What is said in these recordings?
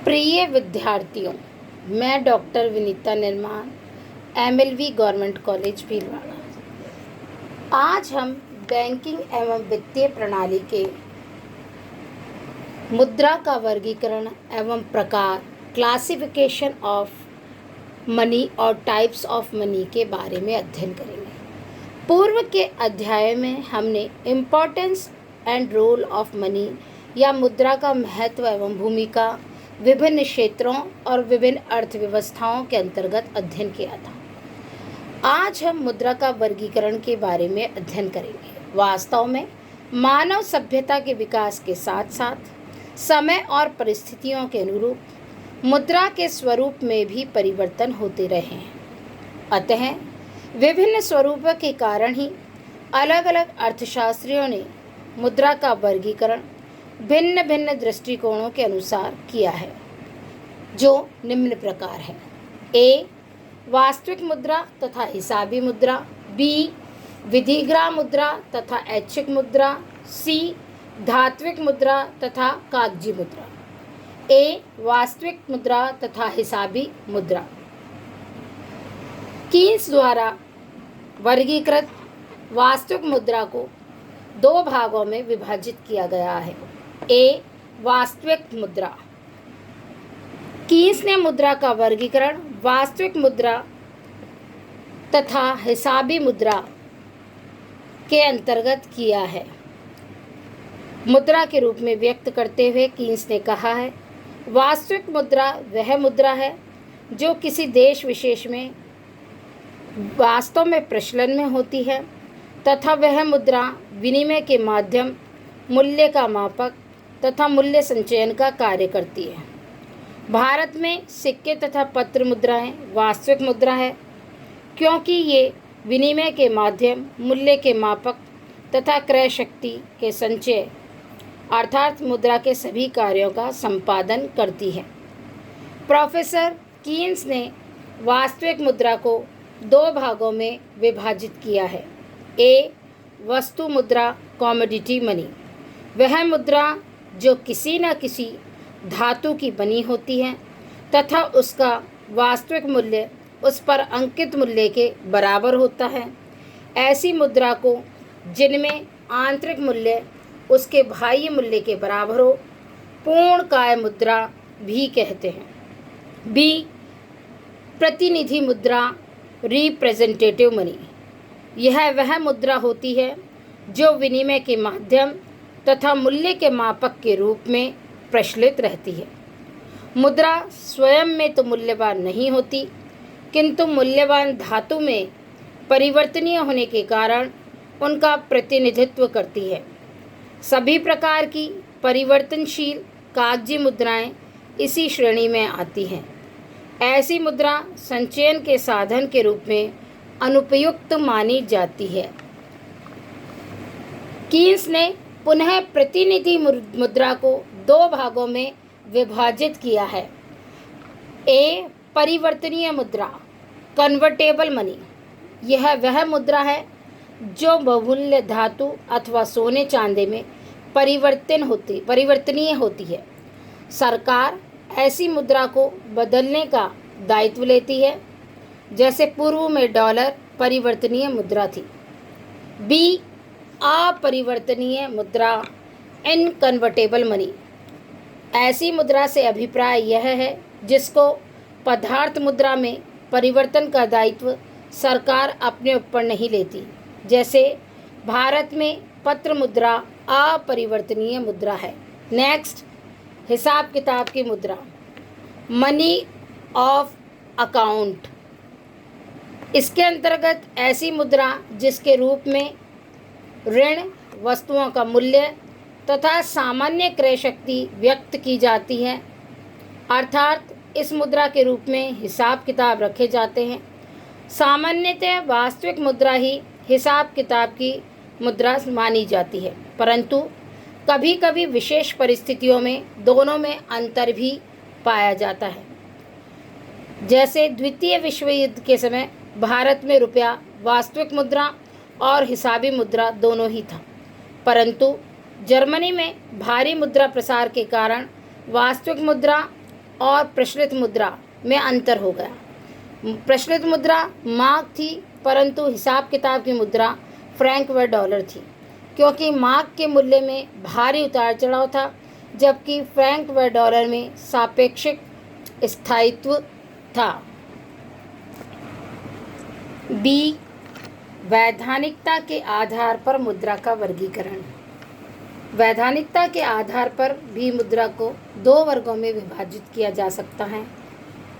प्रिय विद्यार्थियों, मैं डॉक्टर विनीता निर्माण, एमएलवी गवर्नमेंट कॉलेज भीलवाड़ा। आज हम बैंकिंग एवं वित्तीय प्रणाली के मुद्रा का वर्गीकरण एवं प्रकार, क्लासिफिकेशन ऑफ मनी और टाइप्स ऑफ मनी के बारे में अध्ययन करेंगे। पूर्व के अध्याय में हमने importance and role of money या मुद्रा का महत्व एवं भूमिका विभिन्न क्षेत्रों और विभिन्न अर्थव्यवस्थाओं के अंतर्गत अध्ययन किया था। आज हम मुद्रा का वर्गीकरण के बारे में अध्ययन करेंगे। वास्तव में मानव सभ्यता के विकास के साथ साथ समय और परिस्थितियों के अनुरूप मुद्रा के स्वरूप में भी परिवर्तन होते रहे हैं। अतः विभिन्न स्वरूपों के कारण ही अलग अलग अर्थशास्त्रियों ने मुद्रा का वर्गीकरण भिन्न भिन्न दृष्टिकोणों के अनुसार किया है, जो निम्न प्रकार है। ए. वास्तविक मुद्रा तथा हिसाबी मुद्रा। बी. विधिग्राह मुद्रा तथा ऐच्छिक मुद्रा। सी. धात्विक मुद्रा तथा कागजी मुद्रा। ए. वास्तविक मुद्रा तथा हिसाबी मुद्रा। कीन्स द्वारा वर्गीकृत वास्तविक मुद्रा को दो भागों में विभाजित किया गया है। ए. वास्तविक मुद्रा। कीन्स ने मुद्रा का वर्गीकरण वास्तविक मुद्रा तथा हिसाबी मुद्रा के अंतर्गत किया है। मुद्रा के रूप में व्यक्त करते हुए कीन्स ने कहा है, वास्तविक मुद्रा वह मुद्रा है जो किसी देश विशेष में वास्तव में प्रचलन में होती है तथा वह मुद्रा विनिमय के माध्यम, मूल्य का मापक तथा मूल्य संचयन का कार्य करती है। भारत में सिक्के तथा पत्र मुद्राएं वास्तविक मुद्रा है, क्योंकि ये विनिमय के माध्यम, मूल्य के मापक तथा क्रय शक्ति के संचय अर्थात मुद्रा के सभी कार्यों का संपादन करती है। प्रोफेसर कीन्स ने वास्तविक मुद्रा को दो भागों में विभाजित किया है। ए. वस्तु मुद्रा, कॉमोडिटी मनी, वह मुद्रा जो किसी न किसी धातु की बनी होती है तथा उसका वास्तविक मूल्य उस पर अंकित मूल्य के बराबर होता है। ऐसी मुद्रा को जिनमें आंतरिक मूल्य उसके बाह्य मूल्य के बराबर हो, पूर्णकाय मुद्रा भी कहते हैं। बी. प्रतिनिधि मुद्रा, रिप्रेजेंटेटिव मनी, यह वह मुद्रा होती है जो विनिमय के माध्यम तथा मूल्य के मापक के रूप में प्रचलित रहती है। मुद्रा स्वयं में तो मूल्यवान नहीं होती, किंतु मूल्यवान धातु में परिवर्तनीय होने के कारण उनका प्रतिनिधित्व करती है। सभी प्रकार की परिवर्तनशील कागजी मुद्राएं इसी श्रेणी में आती हैं। ऐसी मुद्रा संचयन के साधन के रूप में अनुपयुक्त मानी जाती है। कीन्स ने पुनः प्रतिनिधि मुद्रा को दो भागों में विभाजित किया है। ए. परिवर्तनीय मुद्रा, कन्वर्टेबल मनी, यह वह मुद्रा है जो बहुमूल्य धातु अथवा सोने चांदी में परिवर्तनीय होती है। सरकार ऐसी मुद्रा को बदलने का दायित्व लेती है, जैसे पूर्व में डॉलर परिवर्तनीय मुद्रा थी। बी. अपरिवर्तनीय मुद्रा, इनकन्वर्टेबल मनी, ऐसी मुद्रा से अभिप्राय यह है जिसको पदार्थ मुद्रा में परिवर्तन का दायित्व सरकार अपने ऊपर नहीं लेती। जैसे भारत में पत्र मुद्रा अपरिवर्तनीय मुद्रा है। नेक्स्ट, हिसाब किताब की मुद्रा, मनी ऑफ अकाउंट, इसके अंतर्गत ऐसी मुद्रा जिसके रूप में ऋण, वस्तुओं का मूल्य तथा सामान्य क्रय शक्ति व्यक्त की जाती है, अर्थात इस मुद्रा के रूप में हिसाब किताब रखे जाते हैं। सामान्यतः वास्तविक मुद्रा ही हिसाब किताब की मुद्रा मानी जाती है, परंतु कभी कभी विशेष परिस्थितियों में दोनों में अंतर भी पाया जाता है। जैसे द्वितीय विश्व युद्ध के समय भारत में रुपया वास्तविक मुद्रा और हिसाबी मुद्रा दोनों ही था, परंतु जर्मनी में भारी मुद्रा प्रसार के कारण वास्तविक मुद्रा और प्रचलित मुद्रा में अंतर हो गया। प्रचलित मुद्रा मार्क थी, परंतु हिसाब किताब की मुद्रा फ्रैंक व डॉलर थी, क्योंकि मार्क के मूल्य में भारी उतार चढ़ाव था, जबकि फ्रैंक व डॉलर में सापेक्षिक स्थायित्व था। बी, वैधानिकता के आधार पर मुद्रा का वर्गीकरण। वैधानिकता के आधार पर भी मुद्रा को दो वर्गों में विभाजित किया जा सकता है।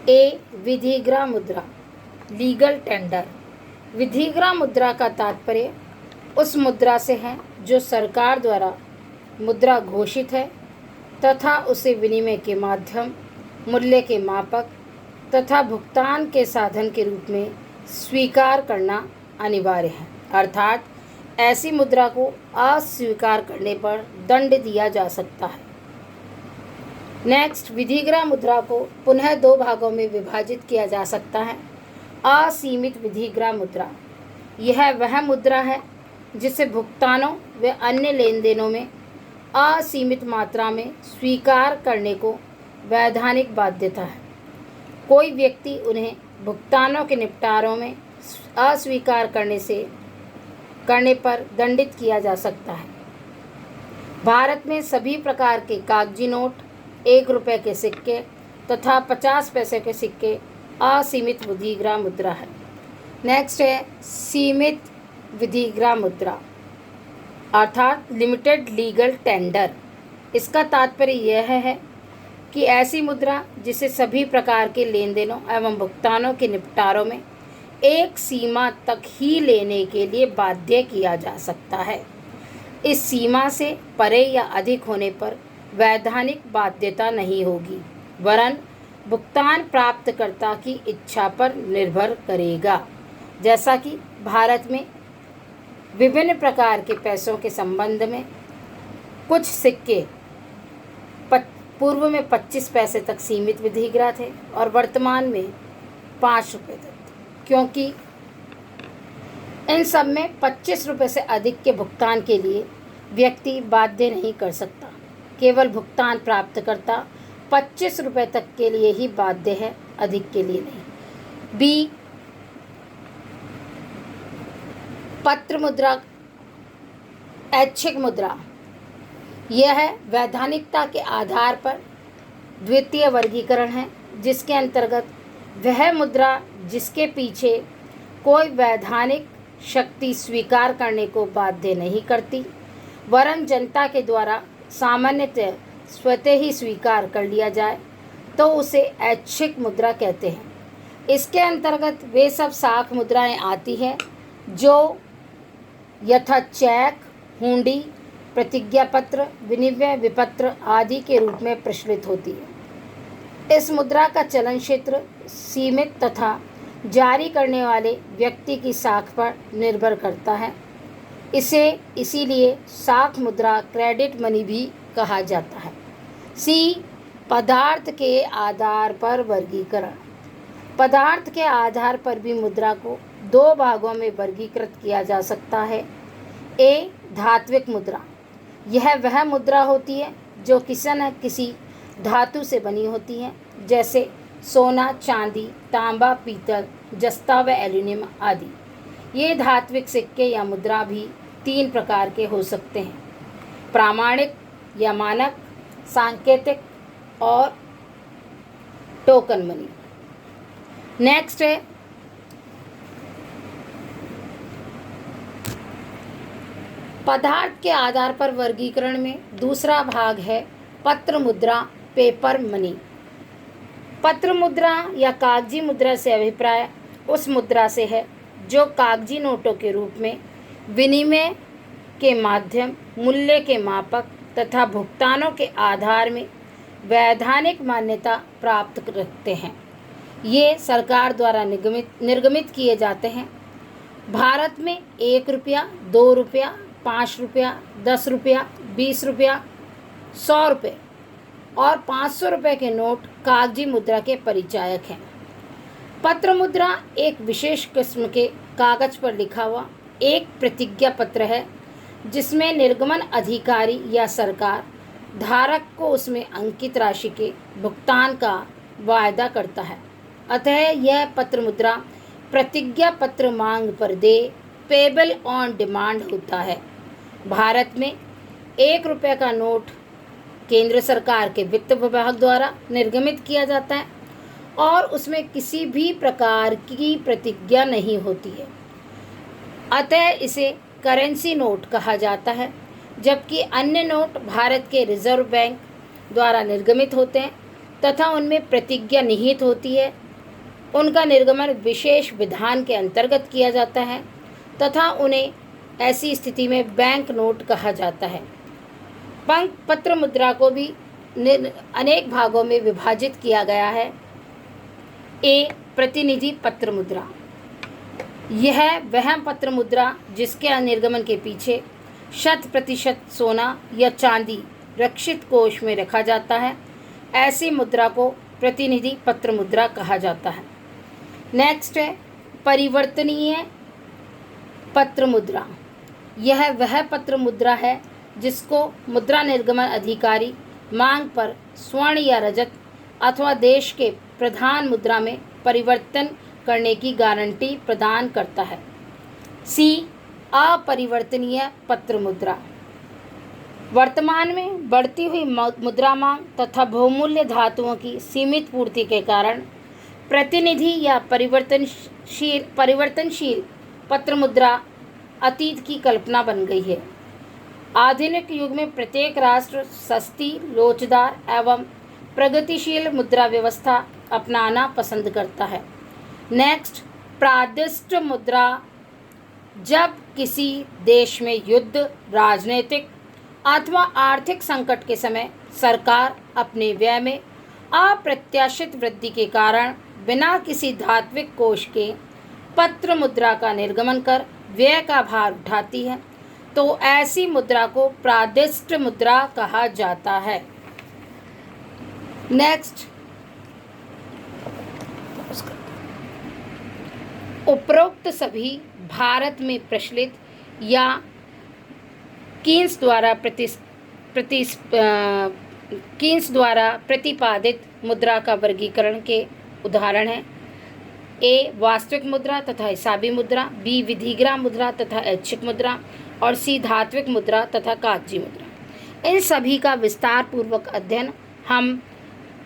ए, विधिग्राम मुद्रा, लीगल टेंडर। विधिग्राम मुद्रा का तात्पर्य उस मुद्रा से है जो सरकार द्वारा मुद्रा घोषित है तथा उसे विनिमय के माध्यम, मूल्य के मापक तथा भुगतान के साधन के रूप में स्वीकार करना अनिवार्य है, अर्थात ऐसी मुद्रा को अस्वीकार करने पर दंड दिया जा सकता है। नेक्स्ट, विधिग्राम मुद्रा को पुनः दो भागों में विभाजित किया जा सकता है। असीमित विधिग्राम मुद्रा, यह वह मुद्रा है जिसे भुगतानों व अन्य लेन देनों में असीमित मात्रा में स्वीकार करने को वैधानिक बाध्यता है। कोई व्यक्ति उन्हें भुगतानों के निपटारों में अस्वीकार करने पर दंडित किया जा सकता है। भारत में सभी प्रकार के कागजी नोट, 1 रुपये के सिक्के तथा 50 पैसे के सिक्के असीमित विधिग्राम मुद्रा है। नेक्स्ट है सीमित विधिग्राम मुद्रा, अर्थात लिमिटेड लीगल टेंडर। इसका तात्पर्य यह है कि ऐसी मुद्रा जिसे सभी प्रकार के लेन देनों एवं भुगतानों के निपटारों में एक सीमा तक ही लेने के लिए बाध्य किया जा सकता है। इस सीमा से परे या अधिक होने पर वैधानिक बाध्यता नहीं होगी, वरन भुगतान प्राप्तकर्ता की इच्छा पर निर्भर करेगा। जैसा कि भारत में विभिन्न प्रकार के पैसों के संबंध में कुछ सिक्के पूर्व में 25 पैसे तक सीमित विधिग्राम थे और वर्तमान में 5 रुपये तक, क्योंकि इन सब में 25 रुपये से अधिक के भुगतान के लिए व्यक्ति बाध्य नहीं कर सकता। केवल भुगतान प्राप्तकर्ता 25 रुपये तक के लिए ही बाध्य है, अधिक के लिए नहीं। बी, पत्र मुद्रा, ऐच्छिक मुद्रा। यह वैधानिकता के आधार पर द्वितीय वर्गीकरण है, जिसके अंतर्गत वह मुद्रा जिसके पीछे कोई वैधानिक शक्ति स्वीकार करने को बाध्य नहीं करती, वरन जनता के द्वारा सामान्यतः स्वतः ही स्वीकार कर लिया जाए, तो उसे ऐच्छिक मुद्रा कहते हैं। इसके अंतर्गत वे सब साख मुद्राएं आती हैं जो यथा चेक, हुंडी, प्रतिज्ञा पत्र, विनिमय विपत्र आदि के रूप में प्रचलित होती है। इस मुद्रा का चलन क्षेत्र सीमित तथा जारी करने वाले व्यक्ति की साख पर निर्भर करता है। इसे इसीलिए साख मुद्रा, क्रेडिट मनी भी कहा जाता है। सी, पदार्थ के आधार पर वर्गीकरण। पदार्थ के आधार पर भी मुद्रा को दो भागों में वर्गीकृत किया जा सकता है। ए, धात्विक मुद्रा। यह वह मुद्रा होती है जो किसी धातु से बनी होती है, जैसे सोना, चांदी, तांबा, पीतल, जस्ता व एल्यूमिनियम आदि। ये धात्विक सिक्के या मुद्रा भी 3 प्रकार के हो सकते हैं: प्रामाणिक या मानक, सांकेतिक और टोकन मनी। नेक्स्ट है पदार्थ के आधार पर वर्गीकरण में दूसरा भाग है पत्र मुद्रा, पेपर मनी। पत्र मुद्रा या कागजी मुद्रा से अभिप्राय उस मुद्रा से है जो कागजी नोटों के रूप में विनिमय के माध्यम, मूल्य के मापक तथा भुगतानों के आधार में वैधानिक मान्यता प्राप्त रखते हैं। ये सरकार द्वारा निर्गमित किए जाते हैं। भारत में 1 रुपया, 2 रुपया, 5 रुपया, 10 रुपया, 20 रुपया, 100 रुपये और 500 रुपये के नोट कागजी मुद्रा के परिचायक हैं। पत्र मुद्रा एक विशेष किस्म के कागज पर लिखा हुआ एक प्रतिज्ञा पत्र है, जिसमें निर्गमन अधिकारी या सरकार धारक को उसमें अंकित राशि के भुगतान का वायदा करता है। अतः यह पत्र मुद्रा प्रतिज्ञा पत्र मांग पर दे पेबल ऑन डिमांड होता है। भारत में 1 रुपये का नोट केंद्र सरकार के वित्त विभाग द्वारा निर्गमित किया जाता है और उसमें किसी भी प्रकार की प्रतिज्ञा नहीं होती है। अतः इसे करेंसी नोट कहा जाता है, जबकि अन्य नोट भारत के रिजर्व बैंक द्वारा निर्गमित होते हैं तथा उनमें प्रतिज्ञा निहित होती है। उनका निर्गमन विशेष विधान के अंतर्गत किया जाता है तथा उन्हें ऐसी स्थिति में बैंक नोट कहा जाता है। पत्र मुद्रा को भी अनेक भागों में विभाजित किया गया है। ए, प्रतिनिधि पत्र मुद्रा। यह वह पत्र मुद्रा जिसके निर्गमन के पीछे 100% सोना या चांदी रक्षित कोष में रखा जाता है, ऐसी मुद्रा को प्रतिनिधि पत्र मुद्रा कहा जाता है। नेक्स्ट है परिवर्तनीय पत्र मुद्रा। यह वह पत्र मुद्रा है जिसको मुद्रा निर्गमन अधिकारी मांग पर स्वर्ण या रजत अथवा देश के प्रधान मुद्रा में परिवर्तन करने की गारंटी प्रदान करता है। सी, अपरिवर्तनीय पत्र मुद्रा। वर्तमान में बढ़ती हुई मुद्रा मांग तथा बहुमूल्य धातुओं की सीमित पूर्ति के कारण प्रतिनिधि या परिवर्तनशील पत्र मुद्रा अतीत की कल्पना बन गई है। आधुनिक युग में प्रत्येक राष्ट्र सस्ती, लोचदार एवं प्रगतिशील मुद्रा व्यवस्था अपनाना पसंद करता है। नेक्स्ट, प्रादिष्ट मुद्रा। जब किसी देश में युद्ध, राजनीतिक अथवा आर्थिक संकट के समय सरकार अपने व्यय में अप्रत्याशित वृद्धि के कारण बिना किसी धात्विक कोष के पत्र मुद्रा का निर्गमन कर व्यय का भार उठाती है, तो ऐसी मुद्रा को प्रादिष्ट मुद्रा कहा जाता है। नेक्स्ट, उपरोक्त सभी भारत में प्रचलित या कीन्स द्वारा प्रतिपादित मुद्रा का वर्गीकरण के उदाहरण हैं। ए, वास्तविक मुद्रा तथा हिसाबी मुद्रा। बी, विधिग्राम मुद्रा तथा ऐच्छिक मुद्रा। और सी, धात्विक मुद्रा तथा कागजी मुद्रा। इन सभी का विस्तार पूर्वक अध्ययन हम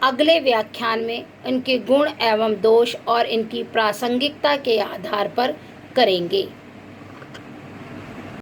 अगले व्याख्यान में इनके गुण एवं दोष और इनकी प्रासंगिकता के आधार पर करेंगे।